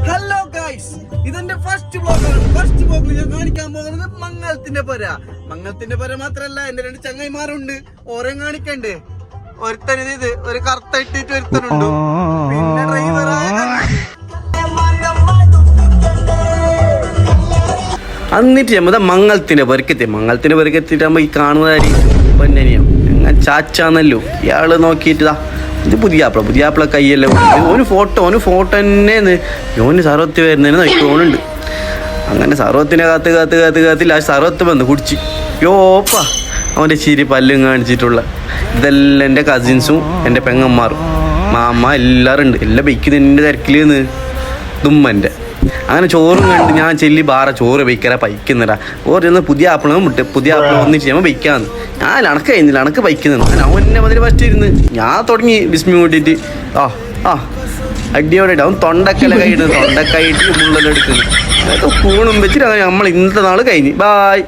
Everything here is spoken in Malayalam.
ഹലോ ഗൈസ്, ഇതെന്റെ ഫസ്റ്റ് വ്ലോഗാണ്. ഫസ്റ്റ് വ്ലോഗിൽ ഞാൻ കാണിക്കാൻ പോകുന്നത് മംഗളത്തിന്റെ പുര മാത്രല്ല, എന്റെ രണ്ട് ചങ്ങായിമാരുണ്ട്. ഓരോ കാണിക്കണ്ടേ? ഒരുത്തന് ഇത് ഒരു കറുത്ത ഇട്ടിട്ട് ഒരുത്തനുണ്ട്, പിന്നെ ഡ്രൈവറായ എന്നിട്ട് നമ്മൾ മംഗളത്തിന്റെ പെരക്കെത്തിട്ടാകുമ്പോ ഈ കാണുന്നതായിരിക്കും പൊന്നനിയം ഞാൻ ചാച്ചാന്നല്ലോ. ഇയാള് നോക്കിയിട്ടാ ഇത് പുതിയാപ്പിള കയ്യല്ലേ ഓന് ഫോട്ടോ തന്നെ ഓന് സർവത്ത് വരുന്നതിന് നോക്കിയോണുണ്ട്. അങ്ങനെ സർവത്തിനെ കാത്ത് ലാസ്റ്റ് സർവത്ത് വന്ന് കുടിച്ച് യോപ്പാ അവൻ്റെ ചിരി പല്ലും കാണിച്ചിട്ടുള്ള ഇതെല്ലാം എൻ്റെ കസിൻസും എൻ്റെ പെങ്ങന്മാരും മാമ എല്ലാവരും ഉണ്ട്. എല്ലാം ബൈക്കുന്നതിൻ്റെ തിരക്കിൽ നിന്ന് തുമ്മൻ്റെ അങ്ങനെ ചോറും കണ്ട് ഞാൻ ചെല്ലി ബാറ ചോറ് ബൈക്കല പൈക്കുന്നിടാ. ഓരോന്ന് പുതിയ ആപ്പിളും ഒന്നിച്ച് ചെയ്യുമ്പോൾ ബൈക്കാന്ന് ഞാൻ അണക്ക് കഴിഞ്ഞില്ല, അണക്ക് ബൈക്കുന്നുണ്ട്. ഞാൻ അവനെ മുതൽ ഫസ്റ്റ് ഇരുന്ന് ഞാൻ തുടങ്ങി ബിസ്മി കൂട്ടിയിട്ട് അടിയോടെ അവൻ തൊണ്ടക്കല കൈയിടുന്നു, തൊണ്ടക്കൈയിട്ട് മുള്ളെല്ലാം എടുക്കുന്നു. അതൊക്കെ കൂണും വെച്ചിട്ട് അങ്ങനെ നമ്മൾ ഇന്നത്തെ നാൾ കഴിഞ്ഞ്. ബായ്.